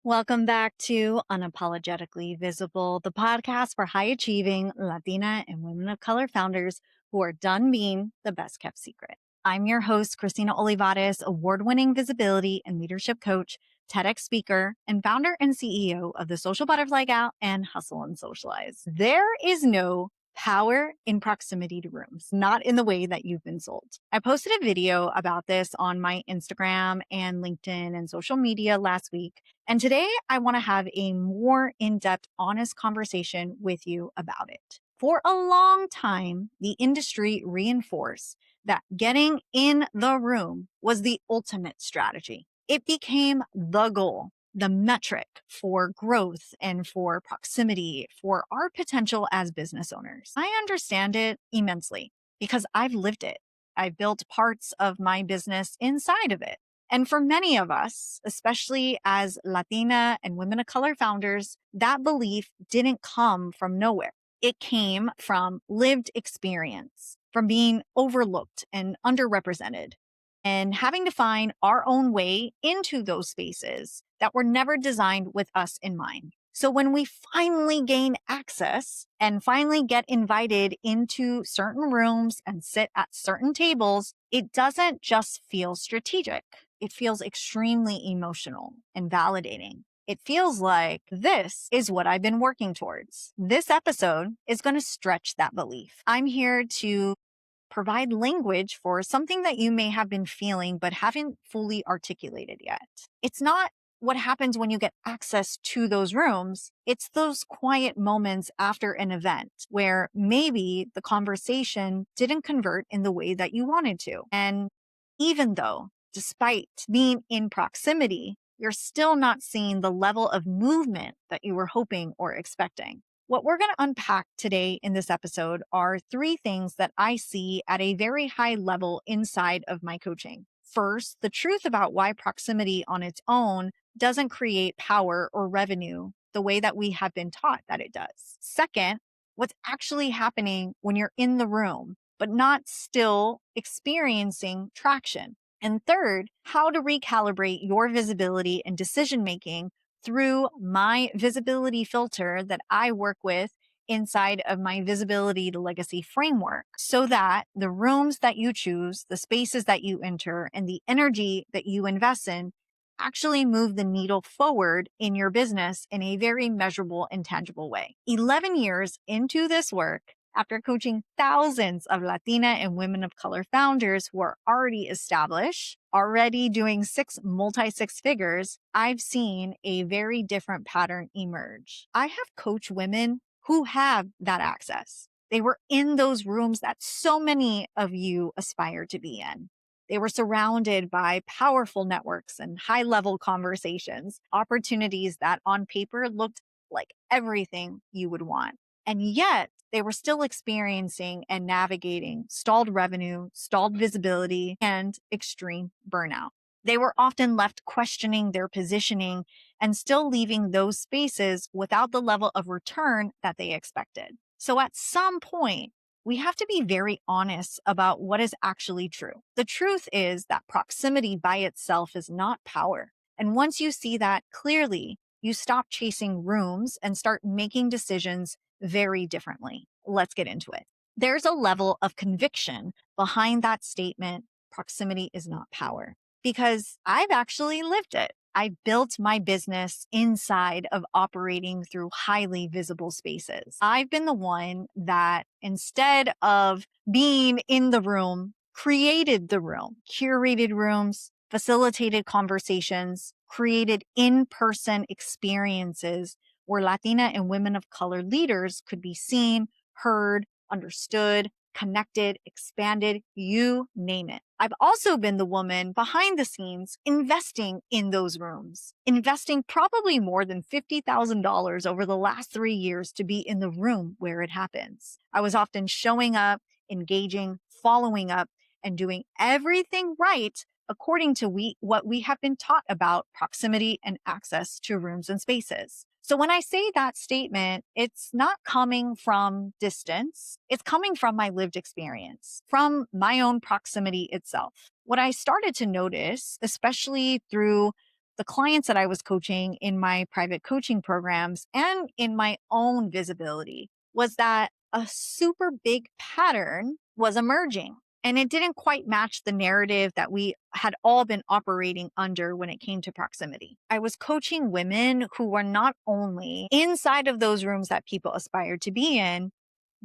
Welcome back to Unapologetically Visible, the podcast for high achieving Latina and women of color founders who are done being the best kept secret. I'm your host, Christina Olivarez, award winning visibility and leadership coach, TEDx speaker, and founder and CEO of the Social Butterfly Gal and Hustle and Socialize. There is no power in proximity to rooms, not in the way that you've been sold. I posted a video about this on my Instagram and LinkedIn and social media last week. And today I want to have a more in-depth, honest conversation with you about it. For a long time, the industry reinforced that getting in the room was the ultimate strategy. It became the goal, the metric for growth and for proximity for our potential as business owners. I understand it immensely because I've lived it. I've built parts of my business inside of it. And for many of us, especially as Latina and women of color founders, that belief didn't come from nowhere. It came from lived experience, from being overlooked and underrepresented, and having to find our own way into those spaces that were never designed with us in mind. So when we finally gain access and finally get invited into certain rooms and sit at certain tables, it doesn't just feel strategic. It feels extremely emotional and validating. It feels like this is what I've been working towards. This episode is going to stretch that belief. I'm here to provide language for something that you may have been feeling but haven't fully articulated yet. It's not what happens when you get access to those rooms. It's those quiet moments after an event where maybe the conversation didn't convert in the way that you wanted to. And even though, despite being in proximity, you're still not seeing the level of movement that you were hoping or expecting. What we're going to unpack today in this episode are three things that I see at a very high level inside of my coaching. First, the truth about why proximity on its own doesn't create power or revenue the way that we have been taught that it does. Second, what's actually happening when you're in the room, but not still experiencing traction. And third, how to recalibrate your visibility and decision making through my visibility filter that I work with inside of my visibility to legacy framework so that the rooms that you choose, the spaces that you enter, and the energy that you invest in actually move the needle forward in your business in a very measurable and tangible way. 11 years into this work, after coaching thousands of Latina and women of color founders who are already established, already doing multi-six figures, I've seen a very different pattern emerge. I have coached women who have that access. They were in those rooms that so many of you aspire to be in. They were surrounded by powerful networks and high-level conversations, opportunities that on paper looked like everything you would want. And yet, they were still experiencing and navigating stalled revenue, stalled visibility, and extreme burnout. They were often left questioning their positioning and still leaving those spaces without the level of return that they expected. So at some point, we have to be very honest about what is actually true. The truth is that proximity by itself is not power. And once you see that clearly, you stop chasing rooms and start making decisions very differently. Let's get into it. There's a level of conviction behind that statement, proximity is not power, because I've actually lived it. I built my business inside of operating through highly visible spaces. I've been the one that instead of being in the room, created the room, curated rooms, facilitated conversations, created in-person experiences where Latina and women of color leaders could be seen, heard, understood, connected, expanded, you name it. I've also been the woman behind the scenes investing in those rooms, investing probably more than $50,000 over the last 3 years to be in the room where it happens. I was often showing up, engaging, following up, and doing everything right according to what we have been taught about proximity and access to rooms and spaces. So when I say that statement, it's not coming from distance. It's coming from my lived experience, from my own proximity itself. What I started to notice, especially through the clients that I was coaching in my private coaching programs and in my own visibility was that a super big pattern was emerging. And it didn't quite match the narrative that we had all been operating under when it came to proximity. I was coaching women who were not only inside of those rooms that people aspired to be in,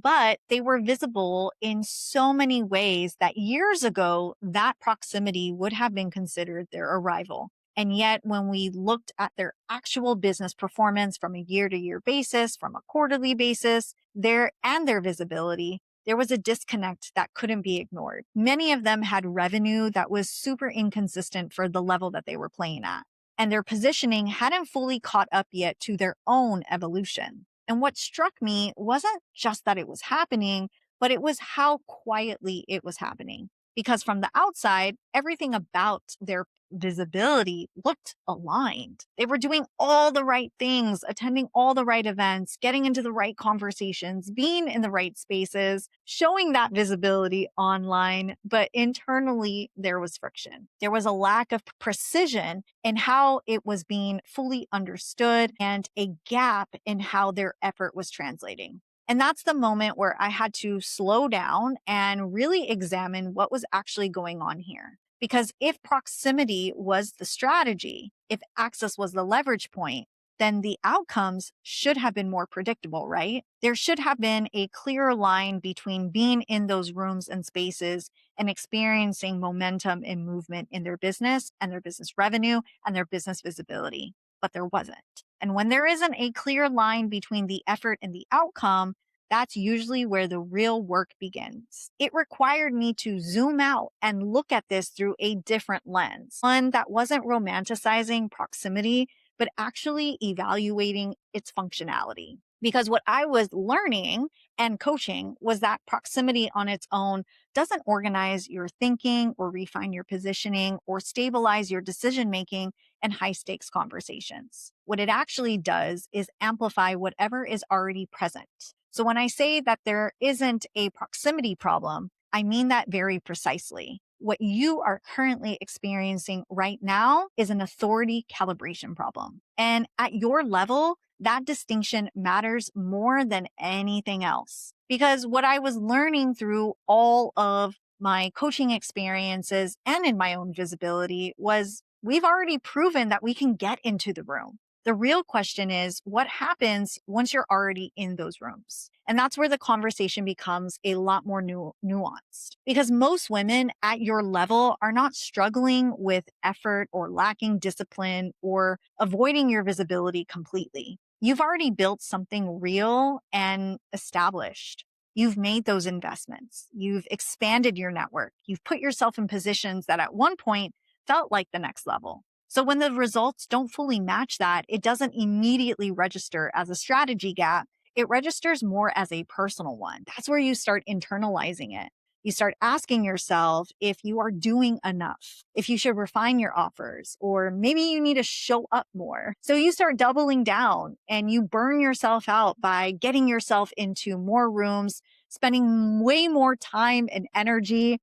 but they were visible in so many ways that years ago, that proximity would have been considered their arrival. And yet, when we looked at their actual business performance from a year to year basis, from a quarterly basis, their visibility, there was a disconnect that couldn't be ignored. Many of them had revenue that was super inconsistent for the level that they were playing at. And their positioning hadn't fully caught up yet to their own evolution. And what struck me wasn't just that it was happening, but it was how quietly it was happening. Because from the outside, everything about their visibility looked aligned. They were doing all the right things, attending all the right events, getting into the right conversations, being in the right spaces, showing that visibility online. But internally, there was friction. There was a lack of precision in how it was being fully understood and a gap in how their effort was translating. And that's the moment where I had to slow down and really examine what was actually going on here. Because if proximity was the strategy, if access was the leverage point, then the outcomes should have been more predictable, right? There should have been a clearer line between being in those rooms and spaces and experiencing momentum and movement in their business and their business revenue and their business visibility. But there wasn't. And when there isn't a clear line between the effort and the outcome, that's usually where the real work begins. It required me to zoom out and look at this through a different lens, one that wasn't romanticizing proximity, but actually evaluating its functionality. Because what I was learning and coaching was that proximity on its own doesn't organize your thinking or refine your positioning or stabilize your decision making and high stakes conversations. What it actually does is amplify whatever is already present. So when I say that there isn't a proximity problem, I mean that very precisely. What you are currently experiencing right now is an authority calibration problem. And at your level, that distinction matters more than anything else. Because what I was learning through all of my coaching experiences and in my own visibility was we've already proven that we can get into the room. The real question is what happens once you're already in those rooms? And that's where the conversation becomes a lot more nuanced because most women at your level are not struggling with effort or lacking discipline or avoiding your visibility completely. You've already built something real and established. You've made those investments. You've expanded your network. You've put yourself in positions that at one point felt like the next level. So when the results don't fully match that, it doesn't immediately register as a strategy gap. It registers more as a personal one. That's where you start internalizing it. You start asking yourself if you are doing enough, if you should refine your offers, or maybe you need to show up more. So you start doubling down and you burn yourself out by getting yourself into more rooms, spending way more time and energy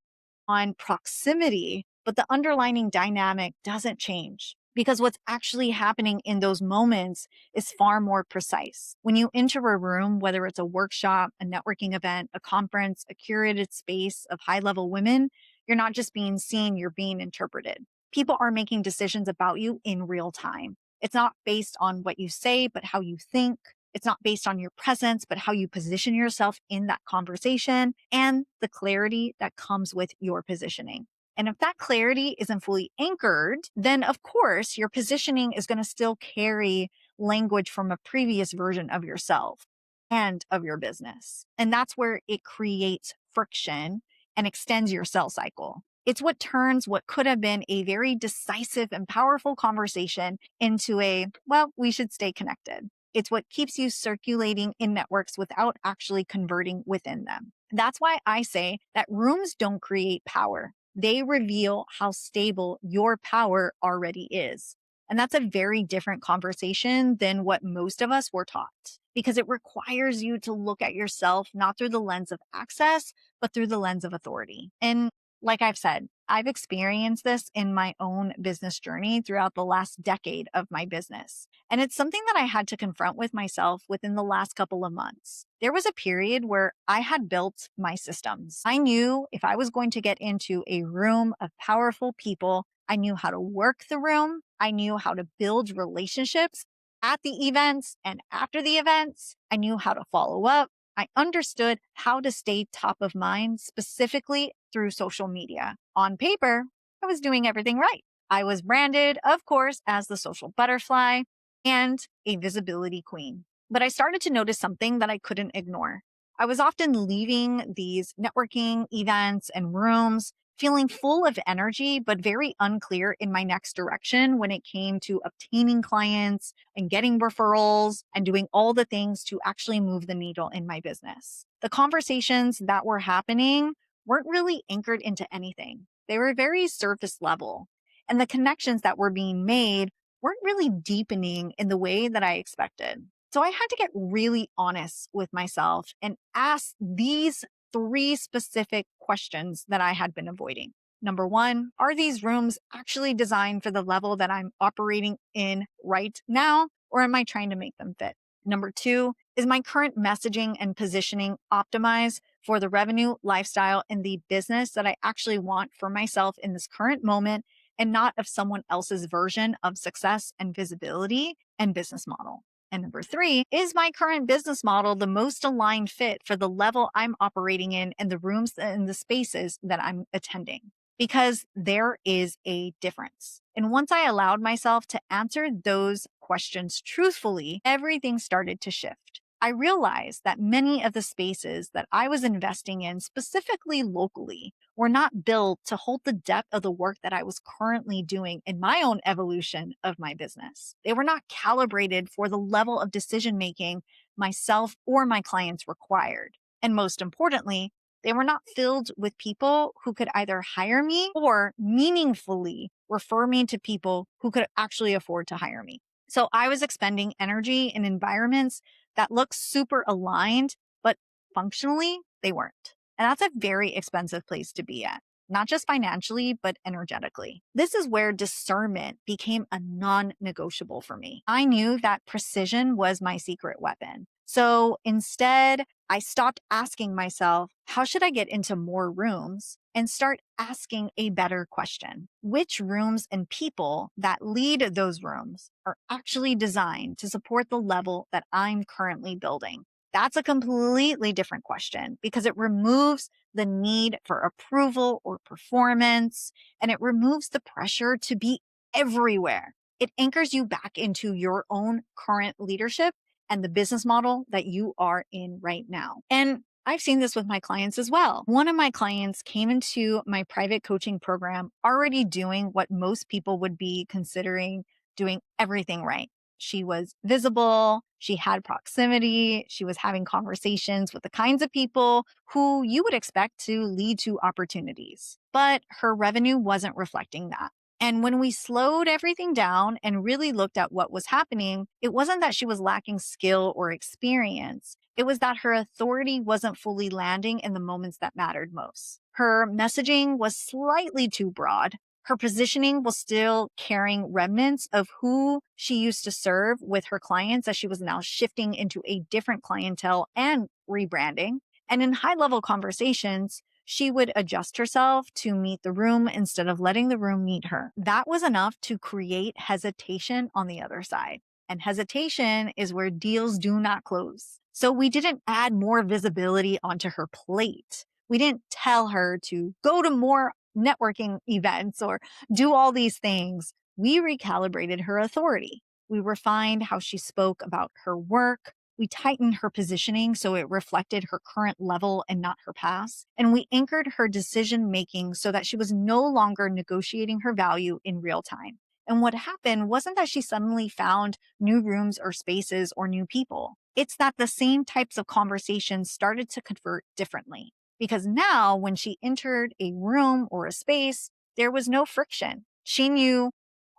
on proximity, but the underlying dynamic doesn't change because what's actually happening in those moments is far more precise. When you enter a room, whether it's a workshop, a networking event, a conference, a curated space of high-level women, you're not just being seen, you're being interpreted. People are making decisions about you in real time. It's not based on what you say, but how you think. It's not based on your presence, but how you position yourself in that conversation and the clarity that comes with your positioning. And if that clarity isn't fully anchored, then of course your positioning is going to still carry language from a previous version of yourself and of your business. And that's where it creates friction and extends your sell cycle. It's what turns what could have been a very decisive and powerful conversation into a, well, we should stay connected. It's what keeps you circulating in networks without actually converting within them. That's why I say that rooms don't create power. They reveal how stable your power already is. And that's a very different conversation than what most of us were taught because it requires you to look at yourself not through the lens of access, but through the lens of authority. And like I've said, I've experienced this in my own business journey throughout the last decade of my business. And it's something that I had to confront with myself within the last couple of months. There was a period where I had built my systems. I knew if I was going to get into a room of powerful people, I knew how to work the room. I knew how to build relationships at the events and after the events. I knew how to follow up. I understood how to stay top of mind, specifically through social media. On paper, I was doing everything right. I was branded, of course, as the social butterfly and a visibility queen. But I started to notice something that I couldn't ignore. I was often leaving these networking events and rooms feeling full of energy, but very unclear in my next direction when it came to obtaining clients and getting referrals and doing all the things to actually move the needle in my business. The conversations that were happening weren't really anchored into anything. They were very surface level. And the connections that were being made weren't really deepening in the way that I expected. So I had to get really honest with myself and ask these three specific questions that I had been avoiding. Number one, are these rooms actually designed for the level that I'm operating in right now, or am I trying to make them fit? Number two, is my current messaging and positioning optimized for the revenue, lifestyle, and the business that I actually want for myself in this current moment and not of someone else's version of success and visibility and business model? And number three, is my current business model the most aligned fit for the level I'm operating in and the rooms and the spaces that I'm attending? Because there is a difference. And once I allowed myself to answer those questions truthfully, everything started to shift. I realized that many of the spaces that I was investing in, specifically locally, were not built to hold the depth of the work that I was currently doing in my own evolution of my business. They were not calibrated for the level of decision making myself or my clients required. And most importantly, they were not filled with people who could either hire me or meaningfully refer me to people who could actually afford to hire me. So I was expending energy in environments that looked super aligned, but functionally they weren't. And that's a very expensive place to be at, not just financially, but energetically. This is where discernment became a non-negotiable for me. I knew that precision was my secret weapon. So instead, I stopped asking myself, how should I get into more rooms? And start asking a better question. Which rooms and people that lead those rooms are actually designed to support the level that I'm currently building? That's a completely different question because it removes the need for approval or performance, and it removes the pressure to be everywhere. It anchors you back into your own current leadership and the business model that you are in right now. And I've seen this with my clients as well. One of my clients came into my private coaching program already doing what most people would be considering doing everything right. She was visible, she had proximity, she was having conversations with the kinds of people who you would expect to lead to opportunities. But her revenue wasn't reflecting that. And when we slowed everything down and really looked at what was happening, it wasn't that she was lacking skill or experience. It was that her authority wasn't fully landing in the moments that mattered most. Her messaging was slightly too broad. Her positioning was still carrying remnants of who she used to serve with her clients as she was now shifting into a different clientele and rebranding. And in high level conversations, she would adjust herself to meet the room instead of letting the room meet her. That was enough to create hesitation on the other side. And hesitation is where deals do not close. So we didn't add more visibility onto her plate. We didn't tell her to go to more networking events or do all these things. We recalibrated her authority. We refined how she spoke about her work. We tightened her positioning so it reflected her current level and not her past. And we anchored her decision making so that she was no longer negotiating her value in real time. And what happened wasn't that she suddenly found new rooms or spaces or new people. It's that the same types of conversations started to convert differently. Because now, when she entered a room or a space, there was no friction. She knew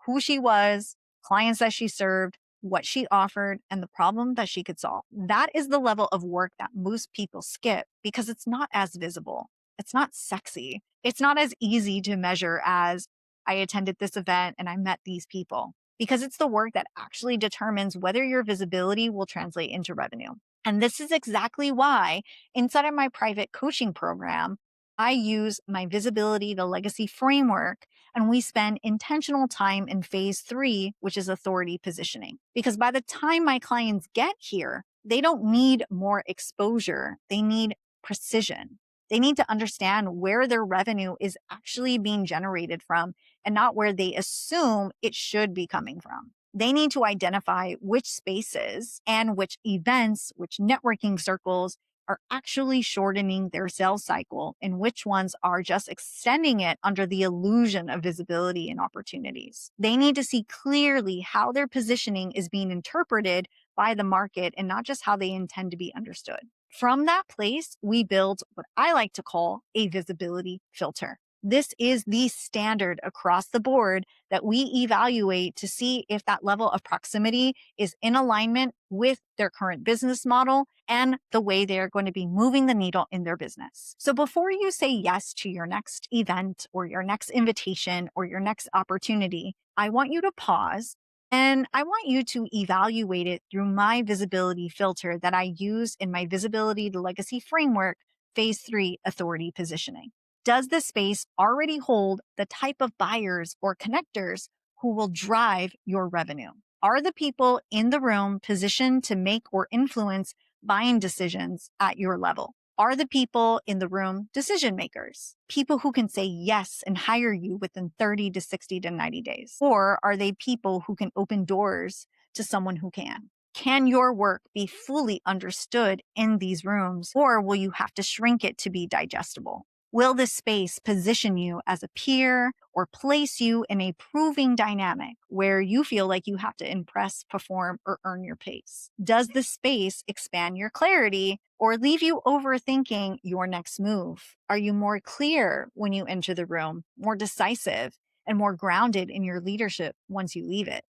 who she was, clients that she served, what she offered, and the problem that she could solve. That is the level of work that most people skip because it's not as visible. It's not sexy. It's not as easy to measure as I attended this event and I met these people, because it's the work that actually determines whether your visibility will translate into revenue. And this is exactly why inside of my private coaching program, I use my visibility to legacy framework, and we spend intentional time in phase 3, which is authority positioning. Because by the time my clients get here, they don't need more exposure. They need precision. They need to understand where their revenue is actually being generated from and not where they assume it should be coming from. They need to identify which spaces and which events, which networking circles are actually shortening their sales cycle and which ones are just extending it under the illusion of visibility and opportunities. They need to see clearly how their positioning is being interpreted by the market and not just how they intend to be understood. From that place, we build what I like to call a visibility filter. This is the standard across the board that we evaluate to see if that level of proximity is in alignment with their current business model and the way they're going to be moving the needle in their business. So before you say yes to your next event or your next invitation or your next opportunity, I want you to pause and I want you to evaluate it through my visibility filter that I use in my visibility to legacy framework, phase 3 authority positioning. Does the space already hold the type of buyers or connectors who will drive your revenue? Are the people in the room positioned to make or influence buying decisions at your level? Are the people in the room decision makers? People who can say yes and hire you within 30 to 60 to 90 days? Or are they people who can open doors to someone who can? Can your work be fully understood in these rooms, or will you have to shrink it to be digestible? Will this space position you as a peer or place you in a proving dynamic where you feel like you have to impress, perform, or earn your place? Does the space expand your clarity or leave you overthinking your next move? Are you more clear when you enter the room, more decisive, and more grounded in your leadership once you leave it?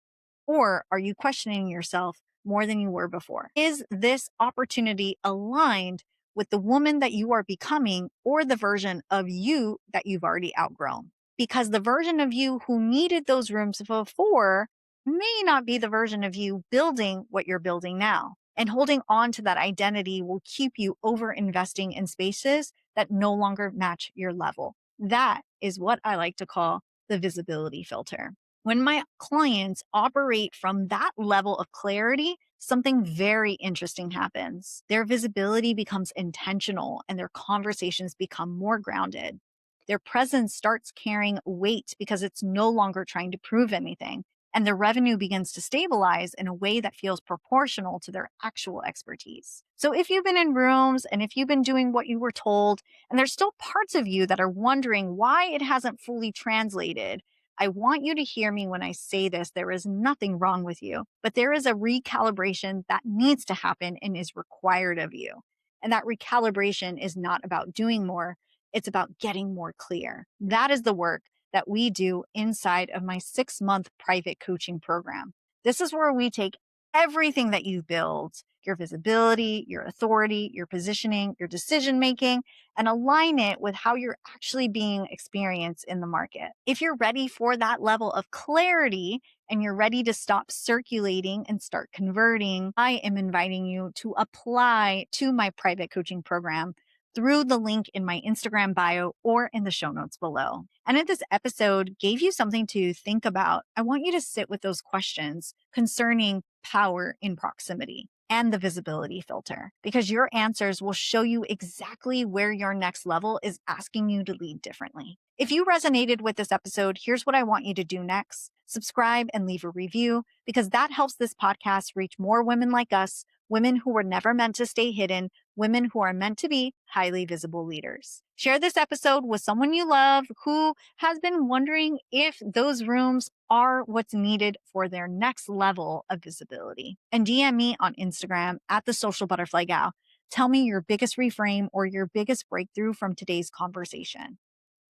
Or are you questioning yourself more than you were before? Is this opportunity aligned with the woman that you are becoming or the version of you that you've already outgrown? Because the version of you who needed those rooms before may not be the version of you building what you're building now. And holding on to that identity will keep you over investing in spaces that no longer match your level. That is what I like to call the visibility filter. When my clients operate from that level of clarity, something very interesting happens. Their visibility becomes intentional and their conversations become more grounded. Their presence starts carrying weight because it's no longer trying to prove anything. And their revenue begins to stabilize in a way that feels proportional to their actual expertise. So if you've been in rooms and if you've been doing what you were told, and there's still parts of you that are wondering why it hasn't fully translated, I want you to hear me when I say this. There is nothing wrong with you, but there is a recalibration that needs to happen and is required of you. And that recalibration is not about doing more. It's about getting more clear. That is the work that we do inside of my 6-month private coaching program. This is where we take everything that you build, your visibility, your authority, your positioning, your decision making, and align it with how you're actually being experienced in the market. If you're ready for that level of clarity and you're ready to stop circulating and start converting, I am inviting you to apply to my private coaching program through the link in my Instagram bio or in the show notes below. And if this episode gave you something to think about, I want you to sit with those questions concerning power in proximity and the visibility filter, because your answers will show you exactly where your next level is asking you to lead differently. If you resonated with this episode, here's what I want you to do next. Subscribe and leave a review, because that helps this podcast reach more women like us, women who were never meant to stay hidden, women who are meant to be highly visible leaders. Share this episode with someone you love who has been wondering if those rooms are what's needed for their next level of visibility. And DM me on Instagram at the Social Butterfly Gal. Tell me your biggest reframe or your biggest breakthrough from today's conversation.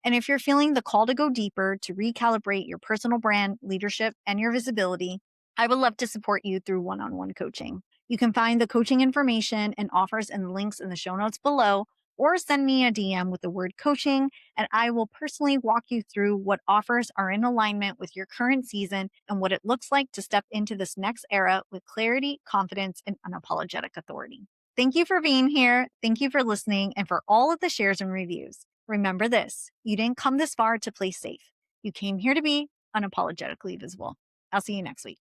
And if you're feeling the call to go deeper, to recalibrate your personal brand, leadership, and your visibility, I would love to support you through one-on-one coaching. You can find the coaching information and offers and links in the show notes below, or send me a DM with the word coaching, and I will personally walk you through what offers are in alignment with your current season and what it looks like to step into this next era with clarity, confidence, and unapologetic authority. Thank you for being here. Thank you for listening and for all of the shares and reviews. Remember this, you didn't come this far to play safe. You came here to be unapologetically visible. I'll see you next week.